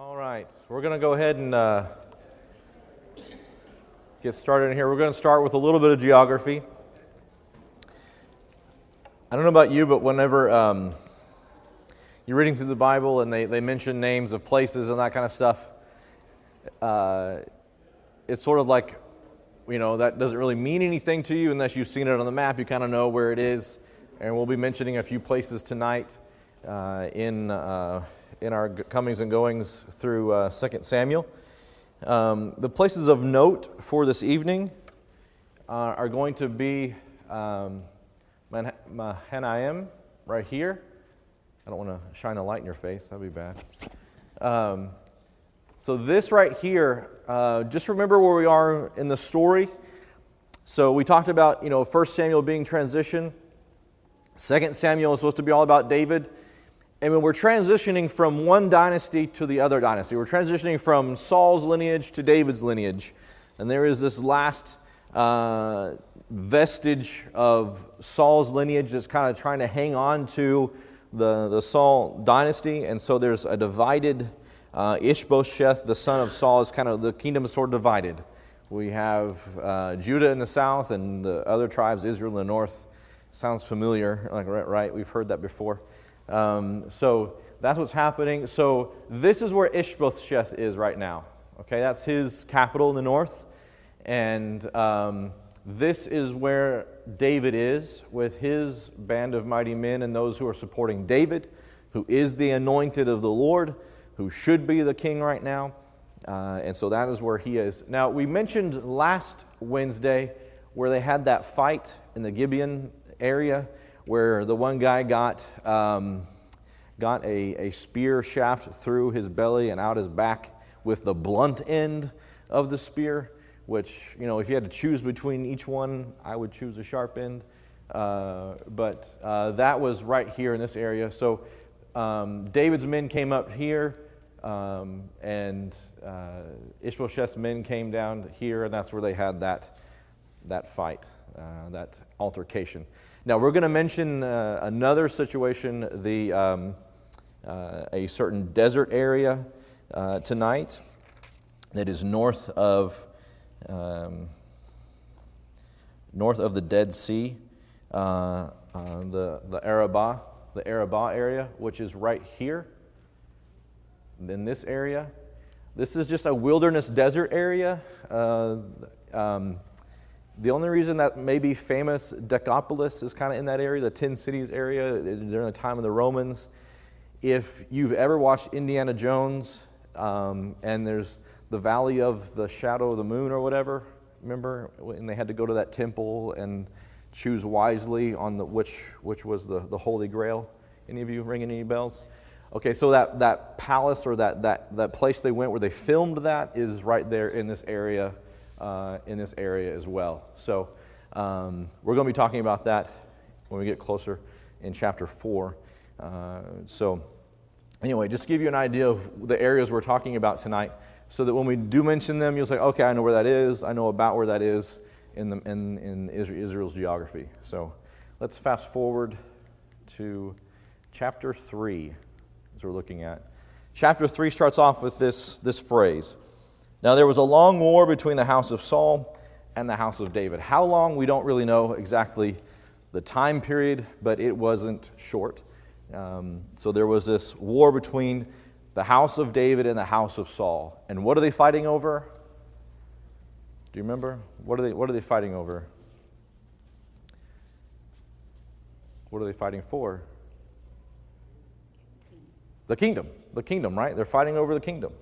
All right, we're going to go ahead and get started in here. We're going to start with a little bit of geography. I don't know about you, but whenever you're reading through the Bible and they mention names of places and that kind of stuff, it's sort of like, that doesn't really mean anything to you unless you've seen it on the map. You kind of know where it is. And we'll be mentioning a few places tonight in our comings and goings through 2 Samuel. The places of note for this evening are going to be Mahanaim, right here. I don't want to shine a light in your face. That'd be bad. So this right here, just remember where we are in the story. So we talked about, 1 Samuel being transition. 2 Samuel is supposed to be all about David. And when we're transitioning from one dynasty to the other dynasty, we're transitioning from Saul's lineage to David's lineage. And there is this last vestige of Saul's lineage that's kind of trying to hang on to the Saul dynasty. And so there's a divided Ishbosheth, the son of Saul, is kind of, the kingdom is sort of divided. We have Judah in the south and the other tribes, Israel in the north. Sounds familiar, right? We've heard that before. So that's what's happening. So this is where Ishbosheth is right now. Okay, that's his capital in the north. And this is where David is with his band of mighty men and those who are supporting David, who is the anointed of the Lord, who should be the king right now. And so that is where he is. Now, we mentioned last Wednesday where they had that fight in the Gibeon area where the one guy got a spear shaft through his belly and out his back with the blunt end of the spear, which, if you had to choose between each one, I would choose a sharp end. But that was right here in this area. So David's men came up here, and Ishbosheth's men came down here, and that's where they had that fight, that altercation. Now we're going to mention another situation, a certain desert area tonight that is north of the Dead Sea, the Arabah area, which is right here in this area. This is just a wilderness desert area. The only reason that may be famous, Decapolis, is kind of in that area, the 10 cities area during the time of the Romans. If you've ever watched Indiana Jones, and there's the Valley of the Shadow of the Moon or whatever, remember when they had to go to that temple and choose wisely on which was the Holy Grail? Any of you ringing any bells? Okay, so that palace or that place they went where they filmed that is right there in this area. As well. So we're going to be talking about that when we get closer in chapter 4. So anyway, just to give you an idea of the areas we're talking about tonight, so that when we do mention them, you'll say, okay, I know where that is. I know about where that is in Israel's geography. So let's fast forward to chapter 3, as we're looking at. Chapter 3 starts off with this phrase. Now there was a long war between the house of Saul and the house of David. How long, we don't really know exactly the time period, but it wasn't short. So there was this war between the house of David and the house of Saul. And what are they fighting over? Do you remember? What are they fighting over? What are they fighting for? The kingdom, right? They're fighting over the kingdom.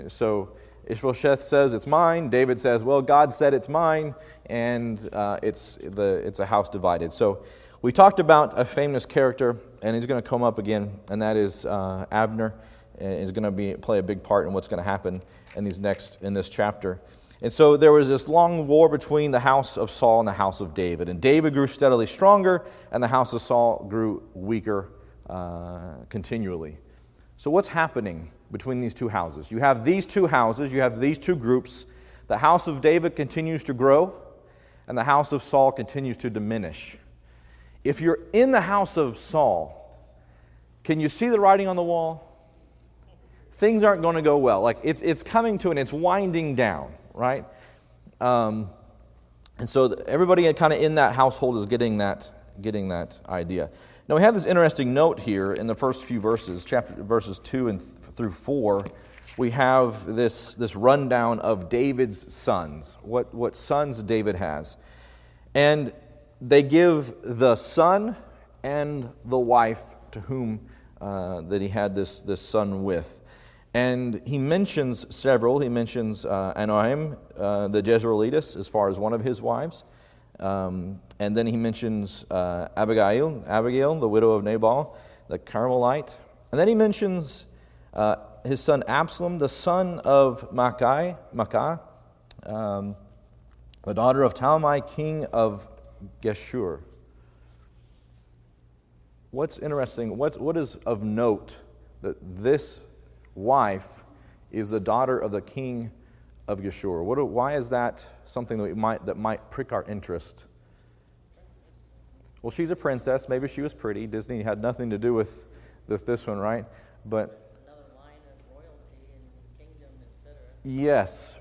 So Ishbosheth says it's mine. David says, well, God said it's mine, and it's a house divided. So we talked about a famous character, and he's going to come up again, and that is Abner, and is going to play a big part in what's going to happen in this chapter. And so there was this long war between the house of Saul and the house of David, and David grew steadily stronger, and the house of Saul grew weaker continually. So what's happening between these two houses? You have these two houses, you have these two groups. The house of David continues to grow, and the house of Saul continues to diminish. If you're in the house of Saul, can you see the writing on the wall? things aren't going to go well. Like it's coming to it's winding down, right? And so everybody kind of in that household is getting that idea. Now we have this interesting note here in the first few verses, verses 2 and through 4. We have this rundown of David's sons, what sons David has. And they give the son and the wife to whom that he had this son with. And he mentions several. He mentions Anoam, the Jezreelitess, as far as one of his wives. And then he mentions Abigail, the widow of Nabal, the Carmelite. And then he mentions his son Absalom, the son of Maacah, the daughter of Talmai, king of Geshur. What's interesting, what is of note that this wife is the daughter of the king of Geshur? Why is that something that might prick our interest? Well, she's a princess. Maybe she was pretty. Disney had nothing to do with this one, right? But another line of royalty in the kingdom, etc. Yes,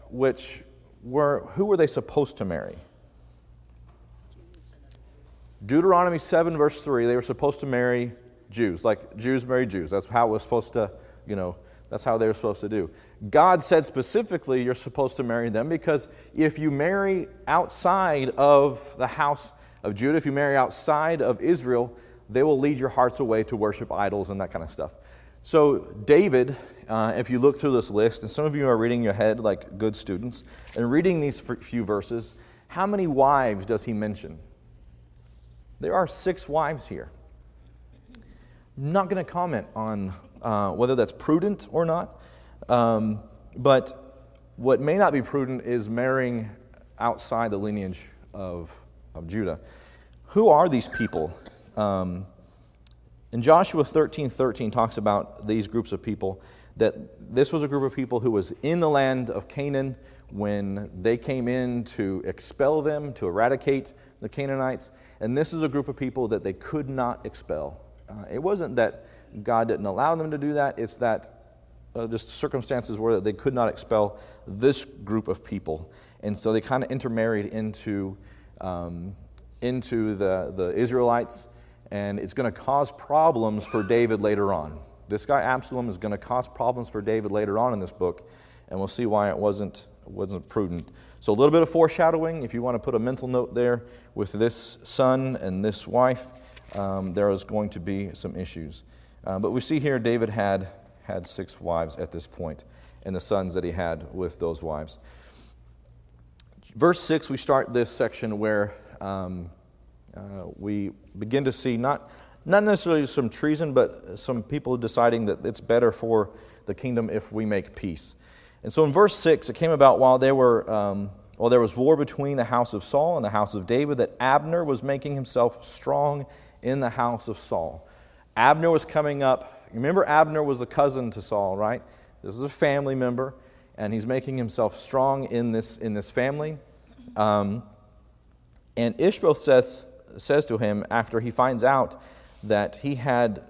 who were they supposed to marry? Deuteronomy 7 verse 3, they were supposed to marry Jews, like Jews marry Jews. That's how it was supposed to, that's how they were supposed to do. God said specifically you're supposed to marry them because if you marry outside of the house of Judah, if you marry outside of Israel, they will lead your hearts away to worship idols and that kind of stuff. So David, if you look through this list, and some of you are reading ahead like good students, and reading these few verses, how many wives does he mention? There are 6 wives here. I'm not going to comment on whether that's prudent or not, but what may not be prudent is marrying outside the lineage of Judah. Who are these people? And Joshua 13:13 talks about these groups of people, that this was a group of people who was in the land of Canaan when they came in to expel them, to eradicate the Canaanites. And this is a group of people that they could not expel. It wasn't that God didn't allow them to do that. It's that just circumstances were that they could not expel this group of people. And so they kind of intermarried into the Israelites. And it's going to cause problems for David later on. This guy Absalom is going to cause problems for David later on in this book. And we'll see why it wasn't prudent. So a little bit of foreshadowing, if you want to put a mental note there with this son and this wife, there is going to be some issues. But we see here David had 6 wives at this point, and the sons that he had with those wives. Verse 6, we start this section where we begin to see not necessarily some treason, but some people deciding that it's better for the kingdom if we make peace. And so in verse 6, it came about while there was war between the house of Saul and the house of David, that Abner was making himself strong in the house of Saul. Abner was coming up. Remember, Abner was a cousin to Saul, right? This is a family member, and he's making himself strong in this family. And Ishbosheth says to him after he finds out that he had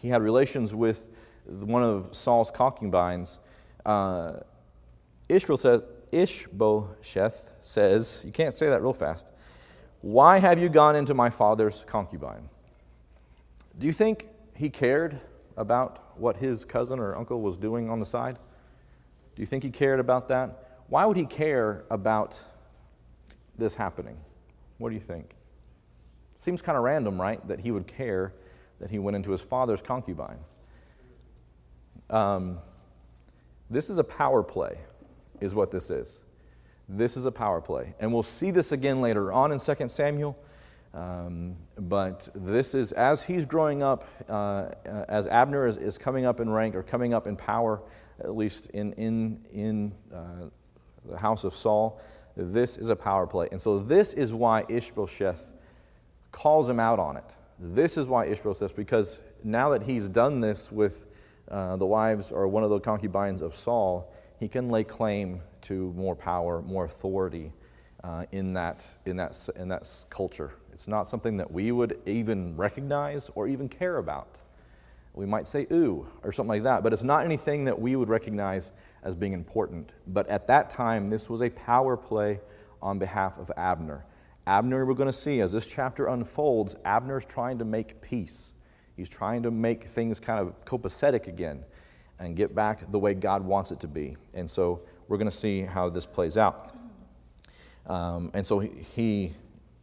relations with one of Saul's concubines. Ishbosheth says, you can't say that real fast, "Why have you gone into my father's concubine?" Do you think he cared about what his cousin or uncle was doing on the side? Do you think he cared about that? Why would he care about this happening? What do you think? Seems kind of random, right, that he would care that he went into his father's concubine. This is a power play, is what this is. This is a power play. And we'll see this again later on in 2 Samuel. But this is, as he's growing up, as Abner is coming up in rank or coming up in power, at least in the house of Saul, this is a power play. And so this is why Ishbosheth calls him out on it. This is why Ishbosheth, because now that he's done this with the wives or one of the concubines of Saul, he can lay claim to more power, more authority in that culture. It's not something that we would even recognize or even care about. We might say ooh or something like that, but it's not anything that we would recognize as being important. But at that time, this was a power play on behalf of Abner. Abner, we're going to see as this chapter unfolds, Abner's trying to make peace. He's trying to make things kind of copacetic again and get back the way God wants it to be. And so we're going to see how this plays out. And so he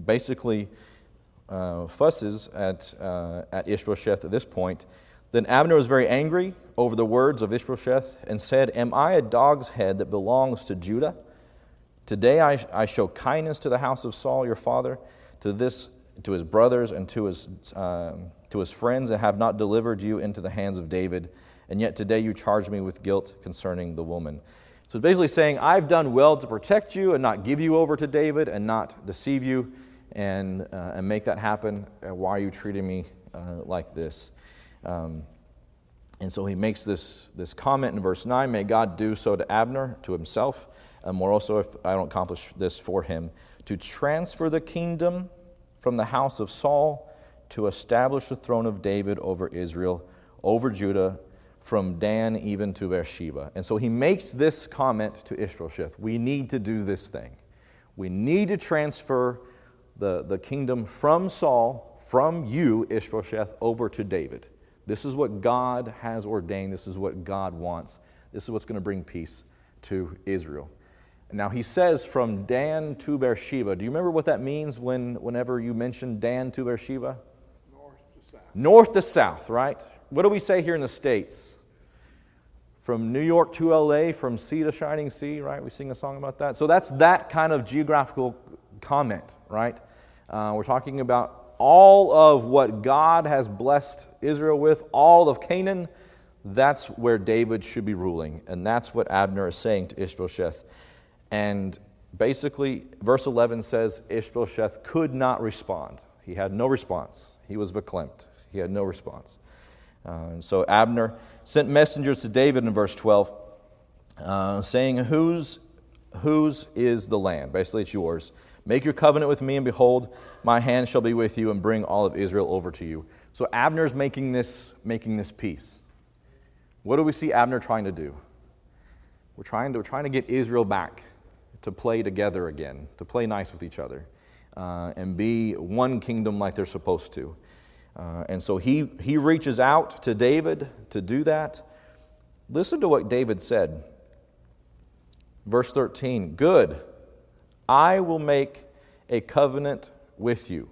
basically fusses at Ishbosheth at this point. Then Abner was very angry over the words of Ishbosheth and said, "Am I a dog's head that belongs to Judah? Today I show kindness to the house of Saul your father, to his brothers and to his friends, and have not delivered you into the hands of David. And yet today you charge me with guilt concerning the woman." So it's basically saying, I've done well to protect you and not give you over to David and not deceive you and make that happen. Why are you treating me like this? And so he makes this comment in verse 9, "May God do so to Abner, to himself, and more also if I don't accomplish this for him, to transfer the kingdom from the house of Saul, to establish the throne of David over Israel, over Judah, from Dan even to Beersheba." And so he makes this comment to Ishbosheth. We need to do this thing. We need to transfer the kingdom from Saul, from you, Ishbosheth, over to David. This is what God has ordained. This is what God wants. This is what's going to bring peace to Israel. Now he says from Dan to Beersheba. Do you remember what that means whenever you mention Dan to Beersheba? North to south. North to south, right? What do we say here in the States? From New York to LA, from sea to shining sea, right? We sing a song about that. So that's that kind of geographical comment, right? We're talking about all of what God has blessed Israel with, all of Canaan. That's where David should be ruling. And that's what Abner is saying to Ishbosheth. And basically, verse 11 says Ishbosheth could not respond. He had no response. He was verklempt. He had no response. So Abner sent messengers to David in verse 12, saying, Whose is the land? Basically, it's yours. Make your covenant with me, and behold, my hand shall be with you, and bring all of Israel over to you. So Abner's making this peace. What do we see Abner trying to do? We're trying to get Israel back to play together again, to play nice with each other, and be one kingdom like they're supposed to. And so he reaches out to David to do that. Listen to what David said. Verse 13, "Good, I will make a covenant with you."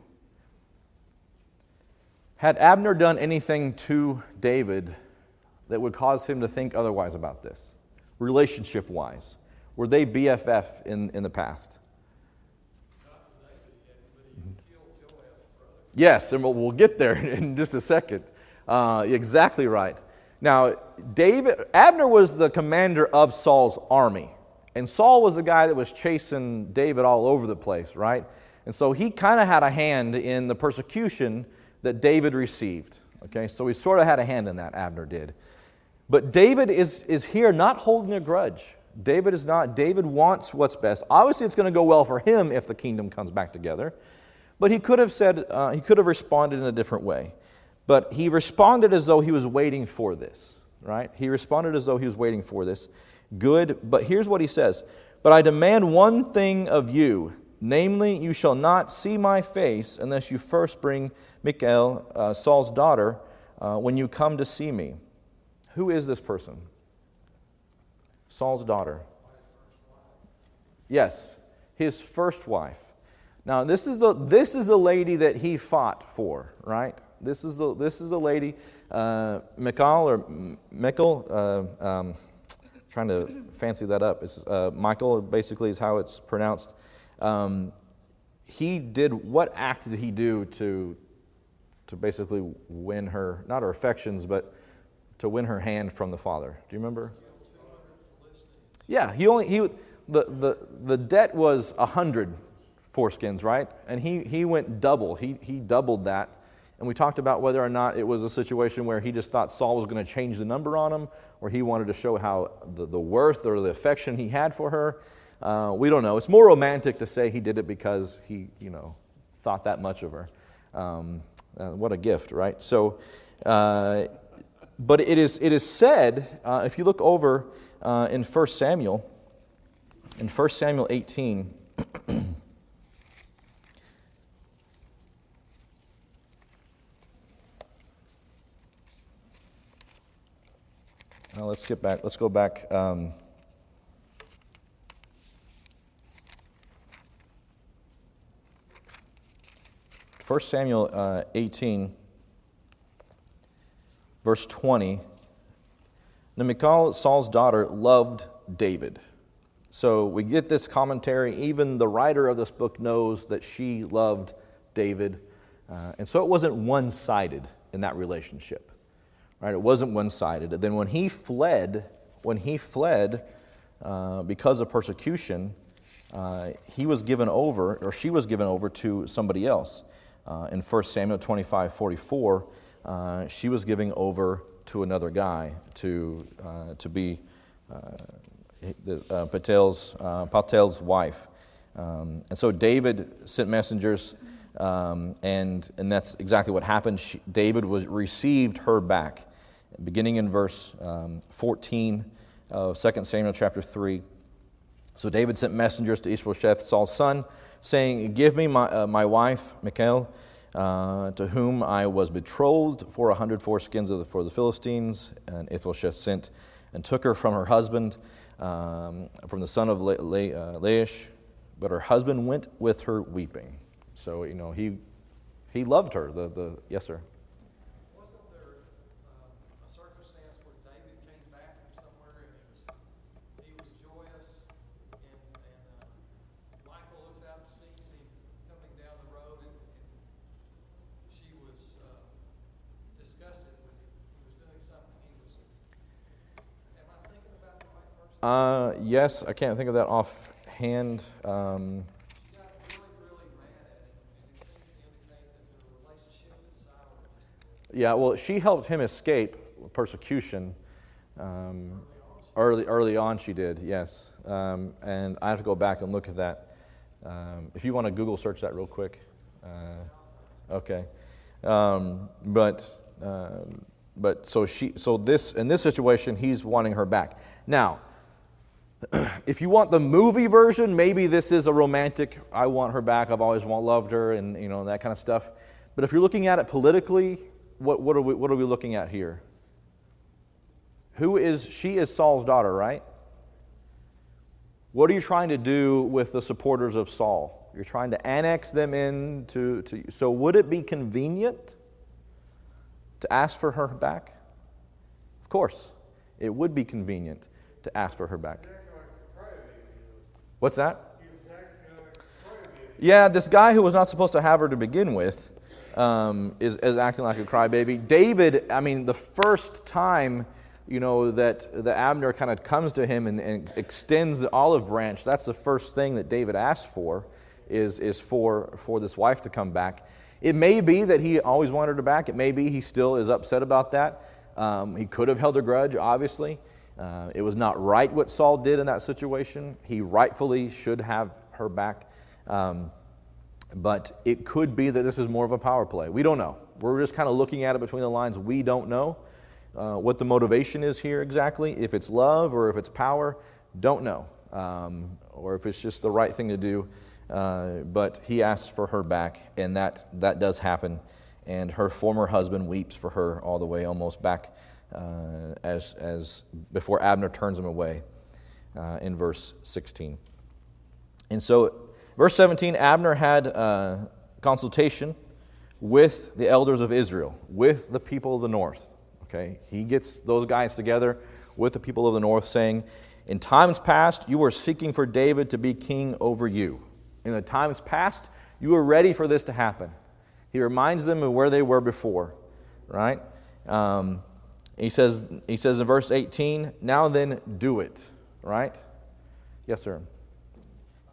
Had Abner done anything to David that would cause him to think otherwise about this, relationship-wise? Were they BFF in the past? Yes, and we'll get there in just a second. Exactly right. Now, Abner was the commander of Saul's army, and Saul was the guy that was chasing David all over the place, right? And so he kind of had a hand in the persecution that David received. Okay, so he sort of had a hand in that, Abner did. But David is here not holding a grudge. David is not. David wants what's best. Obviously, it's going to go well for him if the kingdom comes back together. But he could have responded in a different way. But he responded as though he was waiting for this, right? He responded as though he was waiting for this. Good, but here's what he says. "But I demand one thing of you, namely, you shall not see my face unless you first bring Michal, Saul's daughter, when you come to see me." Who is this person? Saul's daughter. Yes, his first wife. Now, this is the lady that he fought for, right? This is the lady, Michal, trying to fancy that up. It's Michael, basically, is how it's pronounced. What act did he do to basically win her, not her affections, but to win her hand from the father? Do you remember? Yeah, the debt was 100 foreskins, right? And he went double. He doubled that. And we talked about whether or not it was a situation where he just thought Saul was going to change the number on him, or he wanted to show how the worth or the affection he had for her. We don't know. It's more romantic to say he did it because he, thought that much of her. What a gift, right? So But it is said, if you look over in 1 Samuel 18, let's get back. Let's go back. 1 Samuel 18, verse 20. Now Michal, Saul's daughter, loved David. So we get this commentary. Even the writer of this book knows that she loved David. And so it wasn't one-sided in that relationship. Right? It wasn't one-sided. And then when he fled because of persecution, he was given over, or she was given over to somebody else. In 1 Samuel 25:44, she was giving over to another guy to be Patel's wife. And so David sent messengers, and that's exactly what happened. David received her back. Beginning in verse 14 of 2 Samuel chapter 3. So David sent messengers to Ishbosheth, Saul's son, saying, "Give me my wife, Michal, to whom I was betrothed for 100 foreskins for the Philistines." And Ishbosheth sent and took her from her husband, from the son of Laish. But her husband went with her weeping. So, he loved her. Yes, sir. Wasn't there a circumstance where David came back from somewhere and he was joyous, and Michal looks out and sees him coming down the road, and she was disgusted with him. He was doing something. Am I thinking about the right person? Yes, I can't think of that offhand. She got really mad at him, and it seemed to indicate that the relationship had soured. Yeah, well, she helped him escape persecution. Early on, she did, yes. And I have to go back and look at that. If you want to Google search that real quick. Okay. But so in this situation, he's wanting her back. Now, if you want the movie version, maybe this is a romantic, I want her back, I've always loved her, and that kind of stuff. But if you're looking at it politically, what are we looking at here? She is Saul's daughter, right? What are you trying to do with the supporters of Saul? You're trying to annex them into. So would it be convenient to ask for her back? Of course, it would be convenient to ask for her back. What's that? Yeah, this guy who was not supposed to have her to begin with is acting like a crybaby. David, the first time that Abner kind of comes to him and extends the olive branch, that's the first thing that David asks for, is for this wife to come back. It may be that he always wanted her back. It may be he still is upset about that. He could have held a grudge, obviously. It was not right what Saul did in that situation. He rightfully should have her back. But it could be that this is more of a power play. We don't know. We're just kind of looking at it between the lines. We don't know what the motivation is here exactly. If it's love or if it's power, don't know. Or if it's just the right thing to do. But he asks for her back, and that does happen. And her former husband weeps for her all the way almost back as before Abner turns him away in verse 16. And so, verse 17, Abner had consultation with the elders of Israel, with the people of the north. Okay, he gets those guys together with the people of the north, saying, "In times past, you were seeking for David to be king over you. In the times past, you were ready for this to happen." He reminds them of where they were before, right? He says in verse 18, "Now then, do it," right? Yes, sir. I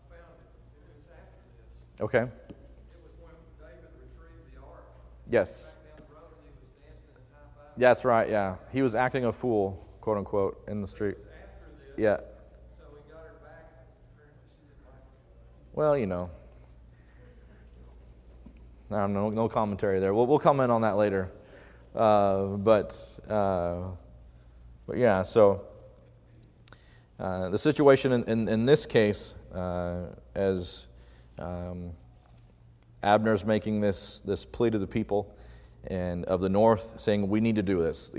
found it was after this. Okay. It was when David retrieved the ark. Yes. Back down the road, and he was dancing and high-fiving. That's right, yeah. He was acting a fool, quote unquote, in the street. It was after this. Yeah. So he got her back, and apparently she didn't like it. Well, no commentary there. We'll comment on that later. But yeah, so the situation in this case, as Abner's making this plea to the people and of the north, saying we need to do this.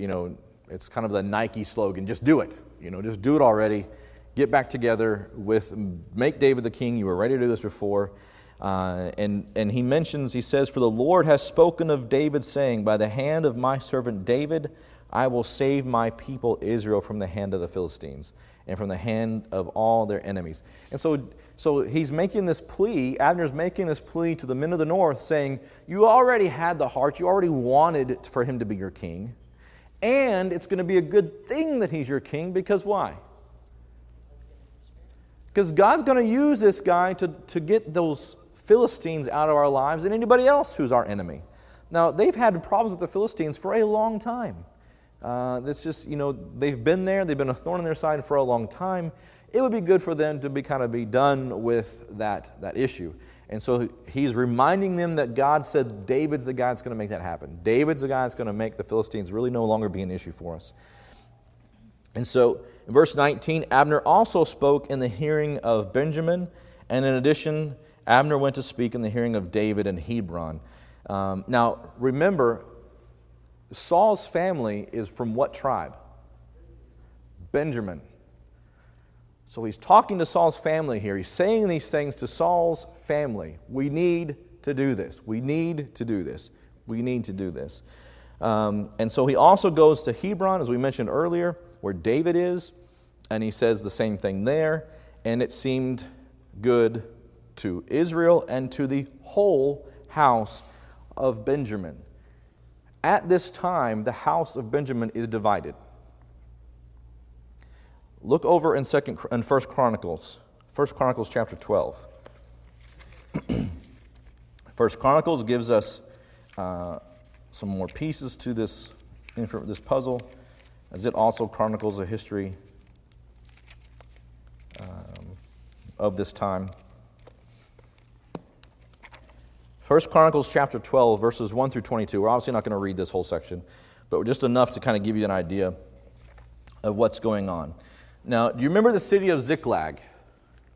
It's kind of the Nike slogan: just do it. Just do it already. Get back together make David the king. You were ready to do this before. And he says, for the Lord has spoken of David, saying, by the hand of my servant David, I will save my people Israel from the hand of the Philistines and from the hand of all their enemies. And so he's making this plea, Abner's making this plea to the men of the north, saying, you already had the heart, you already wanted for him to be your king, and it's going to be a good thing that he's your king, because why? Because God's going to use this guy to get those Philistines out of our lives and anybody else who's our enemy. Now, they've had problems with the Philistines for a long time. It's just, they've been there, they've been a thorn in their side for a long time. It would be good for them to be done with that issue. And so he's reminding them that God said David's the guy that's going to make that happen. David's the guy that's going to make the Philistines really no longer be an issue for us. And so in verse 19, Abner also spoke in the hearing of Benjamin, and in addition, Abner went to speak in the hearing of David in Hebron. Now, remember, Saul's family is from what tribe? Benjamin. So he's talking to Saul's family here. He's saying these things to Saul's family. We need to do this. We need to do this. We need to do this. And so he also goes to Hebron, as we mentioned earlier, where David is, and he says the same thing there. And it seemed good to Israel and to the whole house of Benjamin. At this time, the house of Benjamin is divided. Look over in 1 Chronicles. 1 Chronicles chapter 12. 1 Chronicles gives us some more pieces to this puzzle, as it also chronicles a history of this time. 1 Chronicles chapter 12, verses 1 through 22. We're obviously not going to read this whole section, but just enough to kind of give you an idea of what's going on. Now, do you remember the city of Ziklag?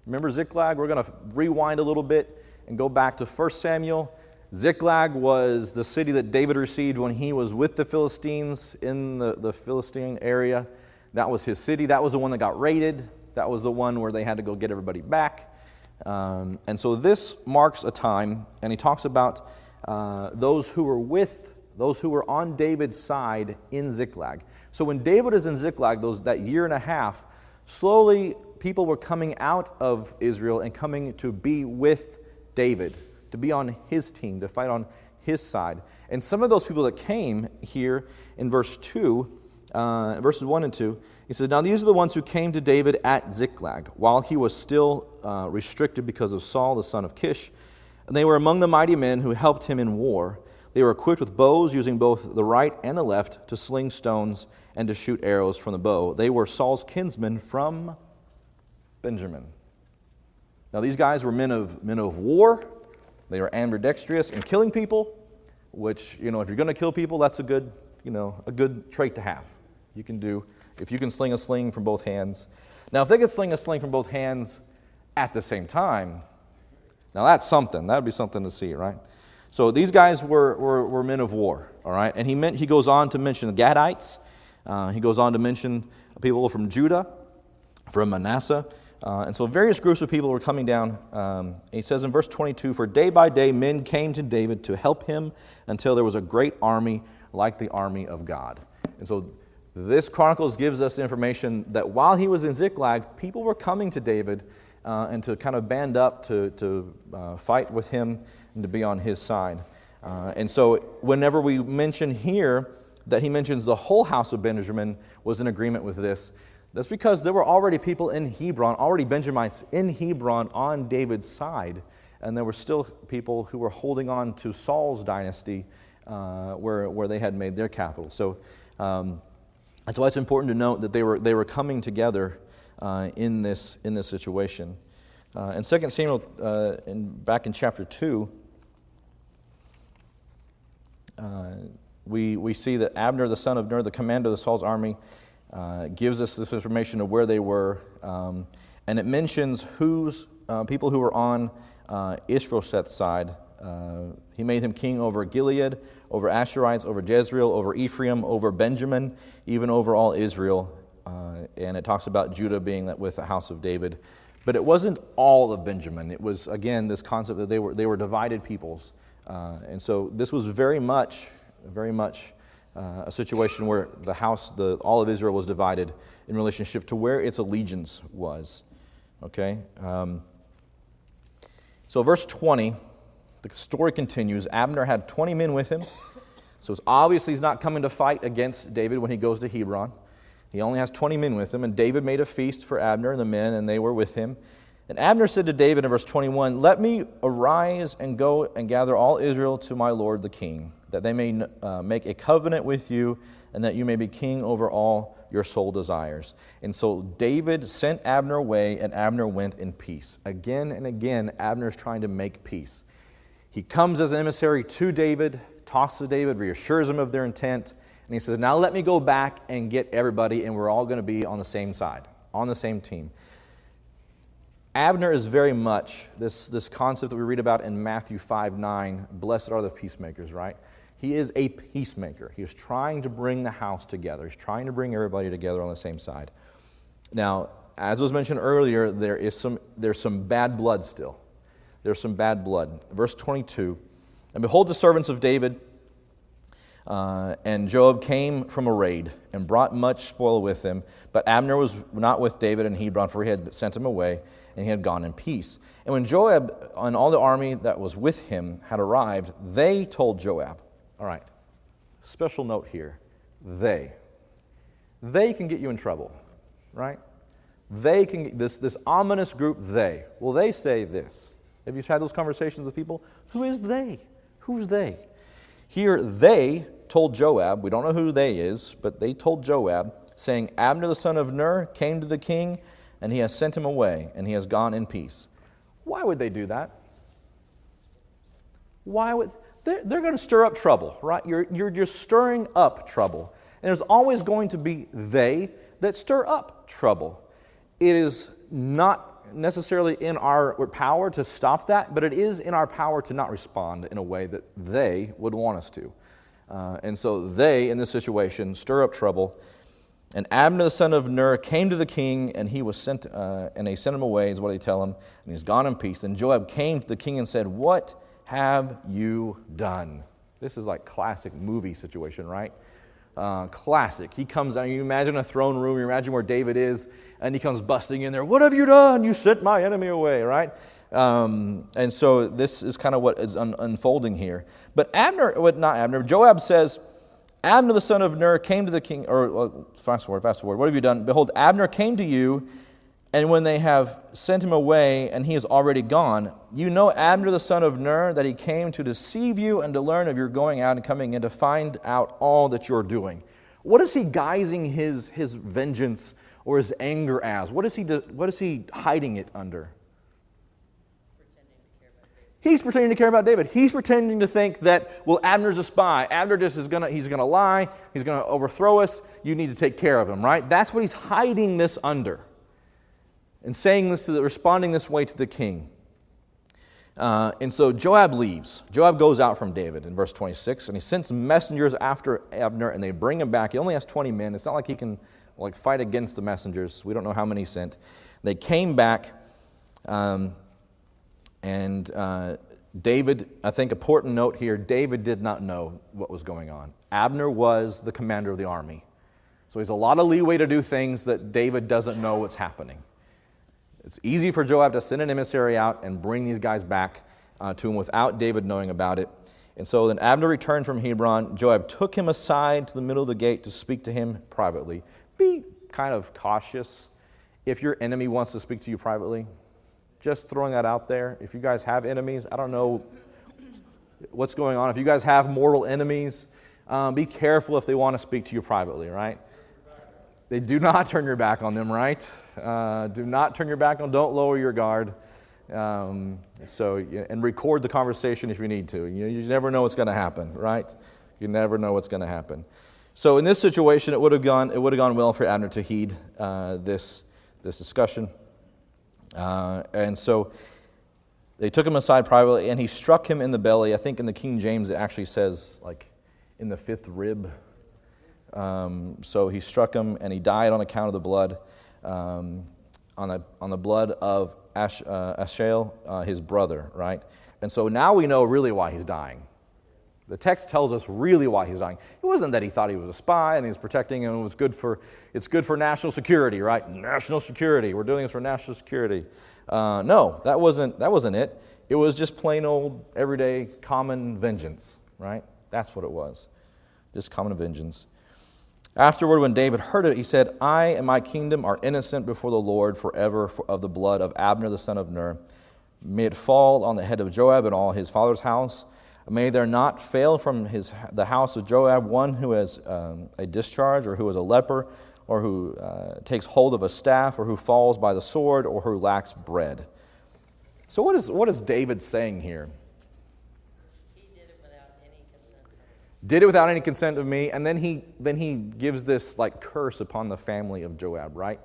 Remember Ziklag? We're going to rewind a little bit and go back to 1 Samuel. Ziklag was the city that David received when he was with the Philistines in the Philistine area. That was his city. That was the one that got raided. That was the one where they had to go get everybody back. And so this marks a time, and he talks about those who were on David's side in Ziklag. So when David is in Ziklag, that year and a half, slowly people were coming out of Israel and coming to be with David, to be on his team, to fight on his side. And some of those people that came here in verses 1 and 2, he says, now these are the ones who came to David at Ziklag, while he was still restricted because of Saul, the son of Kish. And they were among the mighty men who helped him in war. They were equipped with bows, using both the right and the left to sling stones and to shoot arrows from the bow. They were Saul's kinsmen from Benjamin. Now these guys were men of war. They were ambidextrous in killing people, which, if you're going to kill people, that's a good trait to have. If you can sling a sling from both hands. Now, if they could sling a sling from both hands at the same time, now that's something. That would be something to see, right? So these guys were men of war, all right? And he goes on to mention the Gadites. He goes on to mention people from Judah, from Manasseh. And so various groups of people were coming down. He says in verse 22, for day by day men came to David to help him until there was a great army like the army of God. And so this Chronicles gives us information that while he was in Ziklag, people were coming to David and to kind of band up to fight with him and to be on his side. And so whenever we mention here that he mentions the whole house of Benjamin was in agreement with this, that's because there were already people in Hebron, already Benjamites in Hebron on David's side, and there were still people who were holding on to Saul's dynasty where they had made their capital. So that's why it's important to note that they were coming together in this situation. In 2 Samuel, back in chapter 2, we see that Abner, the son of Ner, the commander of Saul's army, gives us this information of where they were. And it mentions people who were on Ishbosheth's side. He made him king over Gilead, over Asherites, over Jezreel, over Ephraim, over Benjamin, even over all Israel. And it talks about Judah being with the house of David. But it wasn't all of Benjamin. It was, again, this concept that they were divided peoples. And so this was very much a situation where all of Israel was divided in relationship to where its allegiance was. Okay? So verse 20, the story continues. Abner had 20 men with him. So it's obviously he's not coming to fight against David when he goes to Hebron. He only has 20 men with him, and David made a feast for Abner and the men, and they were with him. And Abner said to David in verse 21, "Let me arise and go and gather all Israel to my lord the king, that they may make a covenant with you, and that you may be king over all your soul desires." And so David sent Abner away, and Abner went in peace. Again and again, Abner's trying to make peace. He comes as an emissary to David, talks to David, reassures him of their intent, and he says, "Now let me go back and get everybody, and we're all going to be on the same side, on the same team." Abner is very much this concept that we read about in Matthew 5:9, blessed are the peacemakers, right? He is a peacemaker. He is trying to bring the house together. He's trying to bring everybody together on the same side. Now, as was mentioned earlier, there's some bad blood still. There's some bad blood. Verse 22, "And behold, the servants of David and Joab came from a raid and brought much spoil with them. But Abner was not with David in Hebron, for he had sent him away, and he had gone in peace. And when Joab and all the army that was with him had arrived, they told Joab," all right, special note here, they can get you in trouble, right? They can, this ominous group, they. Well, they say this. Have you had those conversations with people? Who is they? Who's they? Here, they told Joab, we don't know who they is, but they told Joab, saying, "Abner the son of Ner came to the king, and he has sent him away, and he has gone in peace." Why would they do that? They're going to stir up trouble, right? You're just stirring up trouble. And there's always going to be they that stir up trouble. It is not necessarily in our power to stop that, but it is in our power to not respond in a way that they would want us to. And so they, in this situation, stir up trouble. "And Abner the son of Ner came to the king, and he was sent, and they sent him away," is what they tell him, "and he's gone in peace. And Joab came to the king and said, 'What have you done?'" This is like classic movie situation, right? Classic. He comes down, you imagine a throne room, you imagine where David is, and he comes busting in there. "What have you done? You sent my enemy away," right? And so this is kind of what is unfolding here. But Joab says, "Abner the son of Ner came to the king," fast forward, "What have you done? Behold, Abner came to you, and when they have sent him away, and he is already gone, you know Abner the son of Ner, that he came to deceive you and to learn of your going out and coming in, to find out all that you're doing." What is he guising his vengeance or his anger as? What is he hiding it under? He's pretending to care about David. He's pretending to think that, well, Abner's a spy. Abner just he's gonna lie. He's gonna overthrow us. You need to take care of him, right? That's what he's hiding this under, and saying this responding this way to the king. And so Joab leaves. Joab goes out from David in verse 26, and he sends messengers after Abner, and they bring him back. He only has 20 men. It's not like he can fight against the messengers. We don't know how many he sent. They came back. And David, I think important note here, David did not know what was going on. Abner was the commander of the army. So he has a lot of leeway to do things that David doesn't know what's happening. It's easy for Joab to send an emissary out and bring these guys back to him without David knowing about it. And so then Abner returned from Hebron. Joab took him aside to the middle of the gate to speak to him privately. Be kind of cautious if your enemy wants to speak to you privately. Just throwing that out there. If you guys have enemies, I don't know what's going on. If you guys have mortal enemies, be careful if they want to speak to you privately, right? They do not turn your back on them, right? Do not turn your back on, don't lower your guard. And record the conversation if you need to. You never know what's going to happen, right? You never know what's going to happen. So in this situation, it would have gone well for Abner to heed this discussion. And so they took him aside privately, and he struck him in the belly. I think in the King James it actually says, like, in the fifth rib. So he struck him, and he died on account of the blood, on the blood of Asahel, his brother, right? And so now we know really why he's dying. The text tells us really why he's dying. It wasn't that he thought he was a spy and he was protecting him. It's good for national security, right? National security. We're doing this for national security. No, that wasn't it. It was just plain old, everyday, common vengeance, right? That's what it was. Just common vengeance. Afterward, when David heard it, he said, I and my kingdom are innocent before the Lord forever of the blood of Abner the son of Ner. May it fall on the head of Joab and all his father's house. May there not fail from the house of Joab one who has a discharge, or who is a leper, or who takes hold of a staff, or who falls by the sword, or who lacks bread. So what is David saying here? He did it without any consent of me. Did it without any consent of me, and then he gives this like curse upon the family of Joab, right?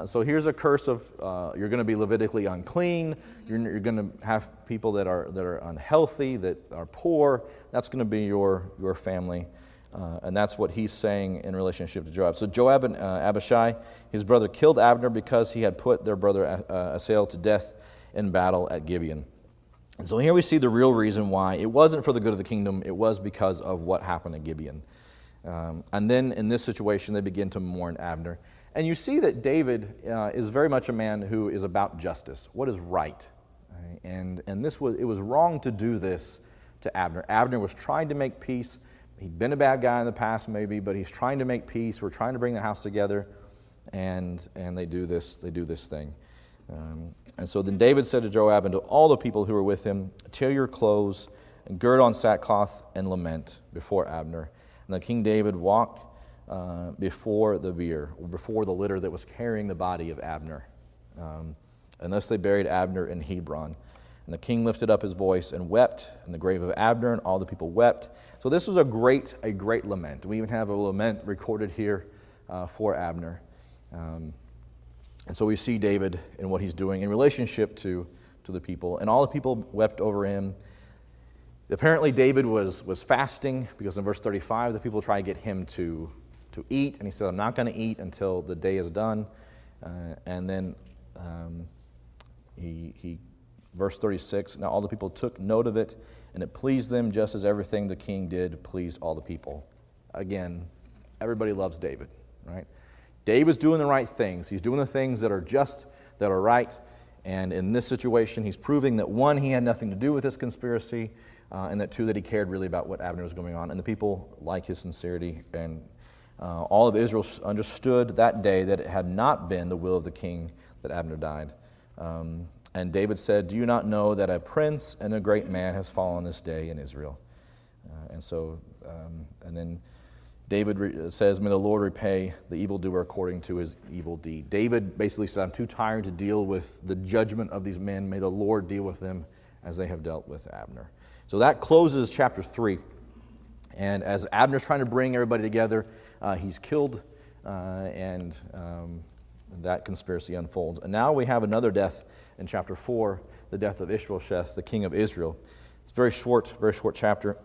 So here's a curse of you're going to be Levitically unclean. You're going to have people that are unhealthy, that are poor. That's going to be your family, and that's what he's saying in relationship to Joab. So Joab and Abishai, his brother, killed Abner because he had put their brother Asahel to death in battle at Gibeon. And so here we see the real reason why. It wasn't for the good of the kingdom. It was because of what happened at Gibeon. And then in this situation, they begin to mourn Abner. And you see that David is very much a man who is about justice, what is right. And it was wrong to do this to Abner. Abner was trying to make peace. He'd been a bad guy in the past maybe, but he's trying to make peace. We're trying to bring the house together, and they do this thing. And so then David said to Joab and to all the people who were with him, tear your clothes and gird on sackcloth and lament before Abner. And the King David walked before the bier, or before the litter that was carrying the body of Abner. And thus they buried Abner in Hebron. And the king lifted up his voice and wept in the grave of Abner, and all the people wept. So this was a great lament. We even have a lament recorded here for Abner. And so we see David and what he's doing in relationship to the people. And all the people wept over him. Apparently David was fasting, because in verse 35, the people try to get him to eat. And he said, I'm not going to eat until the day is done. And then verse 36, now all the people took note of it, and it pleased them just as everything the king did pleased all the people. Again, everybody loves David, right? David's doing the right things. He's doing the things that are just, that are right. And in this situation, he's proving that, one, he had nothing to do with this conspiracy, and that, two, that he cared really about what Abner was going on. And the people like his sincerity. And all of Israel understood that day that it had not been the will of the king that Abner died. And David said, do you not know that a prince and a great man has fallen this day in Israel? And then David says, may the Lord repay the evildoer according to his evil deed. David basically said, I'm too tired to deal with the judgment of these men. May the Lord deal with them as they have dealt with Abner. So that closes chapter 3. And as Abner's trying to bring everybody together, he's killed, and that conspiracy unfolds. And now we have another death in chapter 4, the death of Ishbosheth, the king of Israel. It's a very short chapter.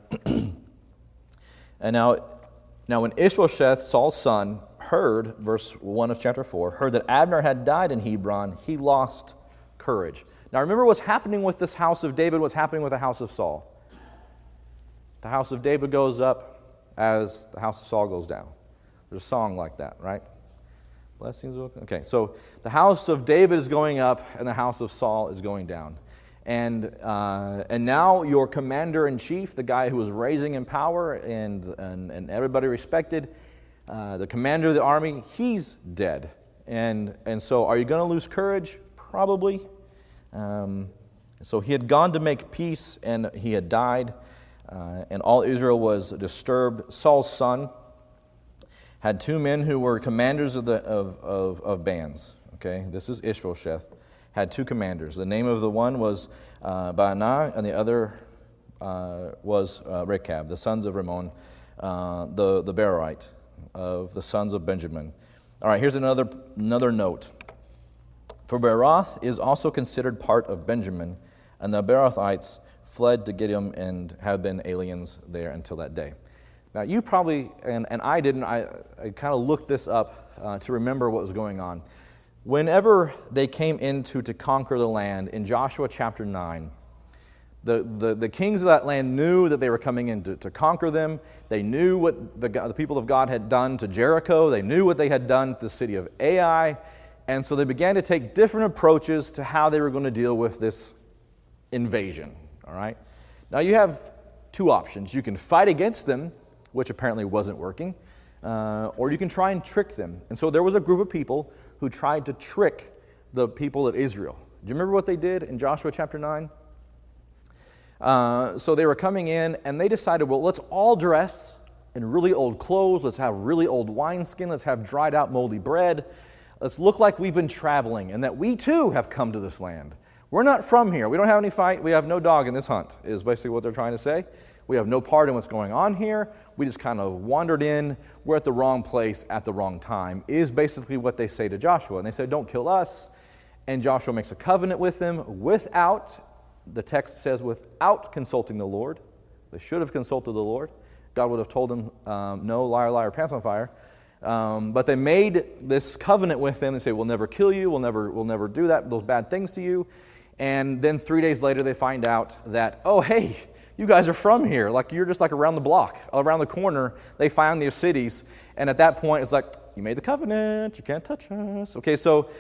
And now when Ishbosheth, Saul's son, heard, verse 1 of chapter 4, heard that Abner had died in Hebron, he lost courage. Now remember what's happening with this house of David, what's happening with the house of Saul. The house of David goes up as the house of Saul goes down. There's a song like that, right? Blessings. Okay, so the house of David is going up and the house of Saul is going down. And now your commander-in-chief, the guy who was raising in power and everybody respected, the commander of the army, he's dead. And so are you going to lose courage? Probably. So he had gone to make peace and he had died. And all Israel was disturbed. Saul's son had two men who were commanders of bands. Okay, this is Ishbosheth. Had two commanders. The name of the one was Baanah, and the other was Rechab, the sons of Rimmon, the Berite of the sons of Benjamin. All right, here's another note. For Beeroth is also considered part of Benjamin, and the Beerothites fled to Gideon and have been aliens there until that day. Now, you probably, and I didn't, I kind of looked this up to remember what was going on. Whenever they came to conquer the land, in Joshua chapter 9, the kings of that land knew that they were coming in to conquer them. They knew what the people of God had done to Jericho. They knew what they had done to the city of Ai. And so they began to take different approaches to how they were going to deal with this invasion. All right? Now you have two options. You can fight against them, which apparently wasn't working, or you can try and trick them. And so there was a group of people who tried to trick the people of Israel. Do you remember what they did in Joshua chapter 9? So they were coming in, and they decided, well, let's all dress in really old clothes. Let's have really old wineskin. Let's have dried out moldy bread. Let's look like we've been traveling and that we too have come to this land. We're not from here. We don't have any fight. We have no dog in this hunt, is basically what they're trying to say. We have no part in what's going on here. We just kind of wandered in. We're at the wrong place at the wrong time, is basically what they say to Joshua. And they say, don't kill us. And Joshua makes a covenant with them the text says, without consulting the Lord. They should have consulted the Lord. God would have told them, no, liar, liar, pants on fire. But they made this covenant with them. They say, we'll never kill you. We'll never do those bad things to you. And then 3 days later, they find out that, oh, hey, you guys are from here. Like, you're just like around the block, around the corner. They found their cities. And at that point, it's like, you made the covenant. You can't touch us. Okay, so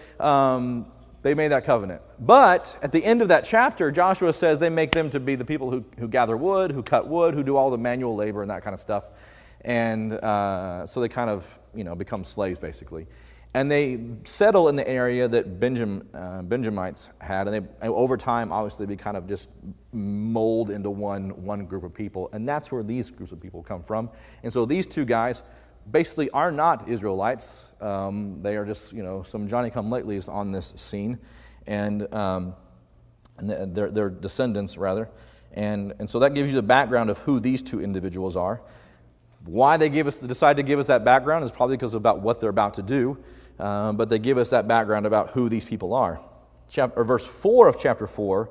they made that covenant. But at the end of that chapter, Joshua says they make them to be the people who gather wood, who cut wood, who do all the manual labor and that kind of stuff. And so they kind of, become slaves, basically. And they settle in the area that Benjamites had, and over time, obviously, they kind of just mold into one group of people, and that's where these groups of people come from. And so these two guys basically are not Israelites. They are just, some Johnny-come-latelys on this scene, and they're descendants, rather. And so that gives you the background of who these two individuals are. Why they decide to give us that background is probably because about what they're about to do, but they give us that background about who these people are. Verse 4 of chapter 4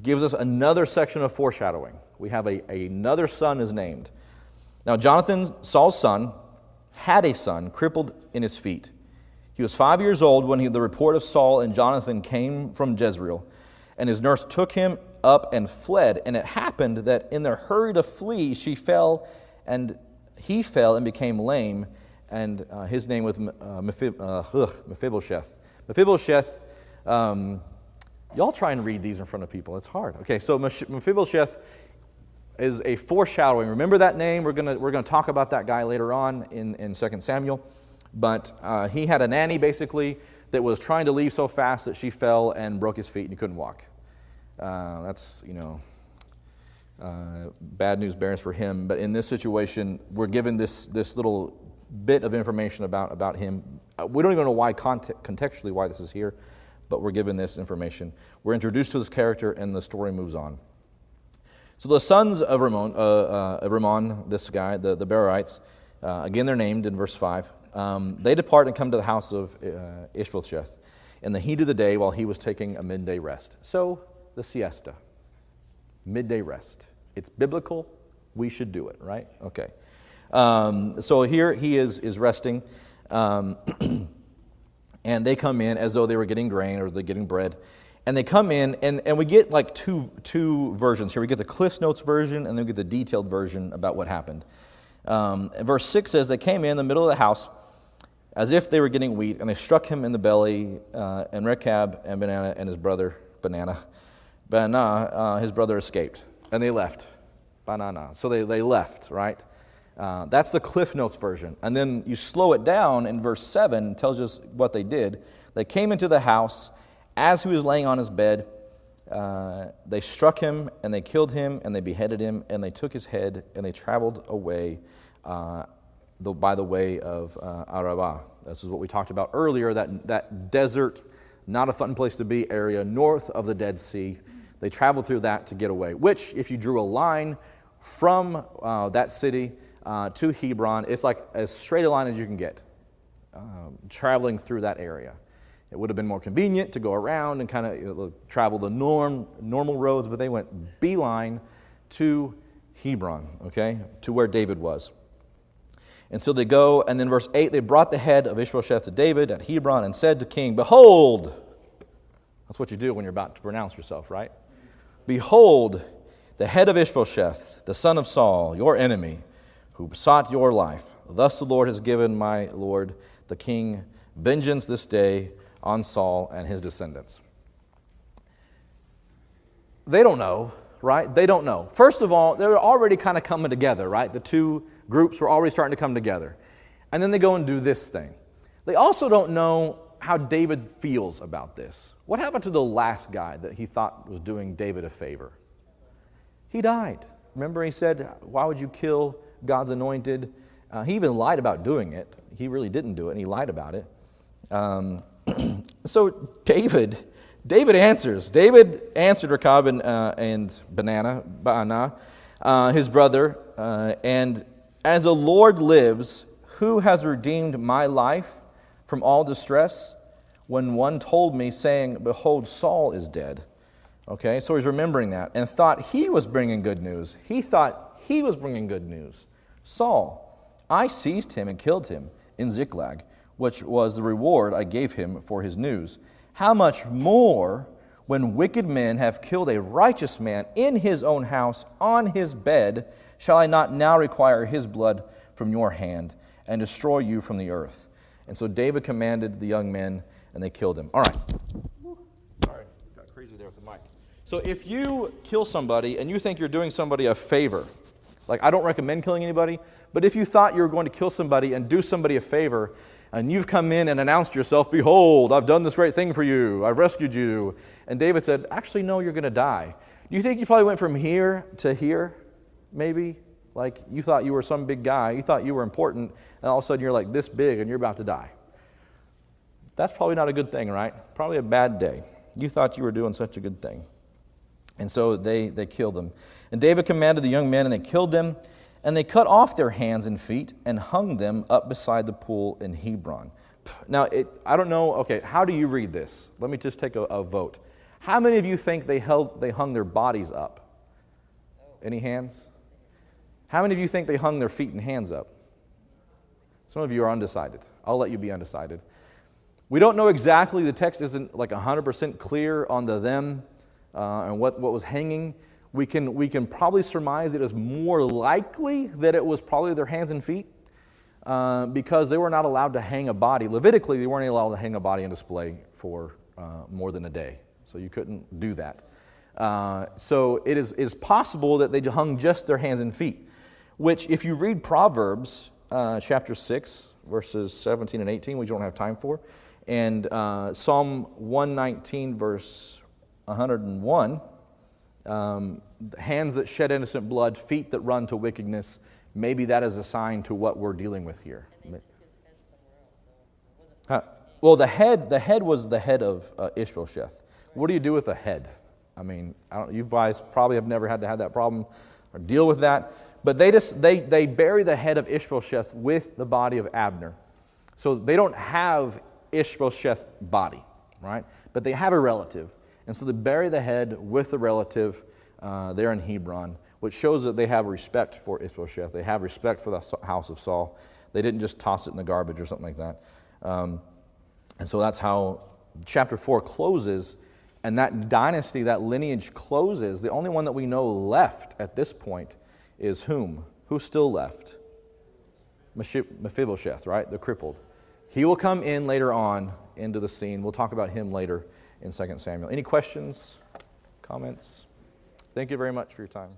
gives us another section of foreshadowing. We have another son is named. Now Jonathan, Saul's son, had a son crippled in his feet. He was 5 years old when the report of Saul and Jonathan came from Jezreel, and his nurse took him up and fled. And it happened that in their hurry to flee, he fell and became lame, and his name was Mephibosheth. Mephibosheth, y'all try and read these in front of people. It's hard. Okay, so Mephibosheth is a foreshadowing. Remember that name? We're gonna talk about that guy later on in 2 Samuel. But he had a nanny, basically, that was trying to leave so fast that she fell and broke his feet and he couldn't walk. That's, bad news bears for him. But in this situation, we're given this little bit of information about him. We don't even know why contextually why this is here, but we're given this information. We're introduced to this character, and the story moves on. So the sons of Rimmon, this guy, the Berites, again they're named in verse 5. They depart and come to the house of Ishbosheth in the heat of the day while he was taking a midday rest. So the siesta, midday rest. It's biblical. We should do it, right? Okay. So here he is resting, and they come in as though they were getting grain or they're getting bread. And they come in, and we get like two versions here. We get the Cliff Notes version, and then we get the detailed version about what happened. Verse 6 says, they came in the middle of the house as if they were getting wheat, and they struck him in the belly, and Rechab and Banana and his brother, his brother escaped, and they left. Banana. So they left, right? That's the Cliff Notes version. And then you slow it down in verse 7, it tells us what they did. They came into the house as he was laying on his bed. They struck him, and they killed him, and they beheaded him, and they took his head, and they traveled away by the way of Arabah. This is what we talked about earlier, that desert, not a fun place to be area north of the Dead Sea. They traveled through that to get away, which, if you drew a line from that city to Hebron, it's like as straight a line as you can get, traveling through that area. It would have been more convenient to go around and kind of travel the normal roads, but they went beeline to Hebron, okay, to where David was. And so they go, and then verse 8, they brought the head of Ishbosheth to David at Hebron and said to king, behold, that's what you do when you're about to pronounce yourself, right? Behold, the head of Ishbosheth, the son of Saul, your enemy, who sought your life. Thus the Lord has given my lord, the king, vengeance this day on Saul and his descendants. They don't know, right? They don't know. First of all, they're already kind of coming together, right? The two groups were already starting to come together. And then they go and do this thing. They also don't know how David feels about this. What happened to the last guy that he thought was doing David a favor? He died. Remember he said, why would you kill God's anointed? He even lied about doing it. He really didn't do it, and he lied about it. So David answers. David answered Rechab and Baanah, his brother, and as the Lord lives, who has redeemed my life from all distress, when one told me, saying, behold, Saul is dead. Okay, so he's remembering that, and thought he was bringing good news. He thought he was bringing good news. Saul, I seized him and killed him in Ziklag, which was the reward I gave him for his news. How much more when wicked men have killed a righteous man in his own house, on his bed, shall I not now require his blood from your hand and destroy you from the earth? And so David commanded the young men, and they killed him. All right. Sorry, got crazy there with the mic. So if you kill somebody and you think you're doing somebody a favor, like I don't recommend killing anybody, but if you thought you were going to kill somebody and do somebody a favor, and you've come in and announced yourself, behold, I've done this great thing for you, I've rescued you, and David said, actually, no, you're going to die. Do you think you probably went from here to here, maybe? Like you thought you were some big guy, you thought you were important, and all of a sudden you're like this big and you're about to die. That's probably not a good thing, right? Probably a bad day. You thought you were doing such a good thing. And so they killed them. And David commanded the young men, and they killed them, and they cut off their hands and feet and hung them up beside the pool in Hebron. Now, I don't know, okay, how do you read this? Let me just take a vote. How many of you think they hung their bodies up? Any hands? How many of you think they hung their feet and hands up? Some of you are undecided. I'll let you be undecided. We don't know exactly, the text isn't like 100% clear on the them and what was hanging. We can probably surmise it is more likely that it was probably their hands and feet because they were not allowed to hang a body. Levitically, they weren't allowed to hang a body on display for more than a day. So you couldn't do that. So it is possible that they hung just their hands and feet, which if you read Proverbs chapter 6, verses 17 and 18, which you don't have time for, and Psalm 119, verse 101, hands that shed innocent blood, feet that run to wickedness, maybe that is a sign to what we're dealing with here. And they took his head somewhere else, so it wasn't. Well, the head was the head of Ishbosheth. What do you do with a head? I mean, you guys probably have never had to have that problem or deal with that. But they bury the head of Ishbosheth with the body of Abner. So they don't have Ishbosheth's body, right? But they have a relative. And so they bury the head with the relative there in Hebron, which shows that they have respect for Ishbosheth. They have respect for the house of Saul. They didn't just toss it in the garbage or something like that. And so that's how chapter 4 closes. And that dynasty, that lineage closes. The only one that we know left at this point is whom? Who's still left? Mephibosheth, right? The crippled. He will come in later on into the scene. We'll talk about him later in 2 Samuel. Any questions? Comments? Thank you very much for your time.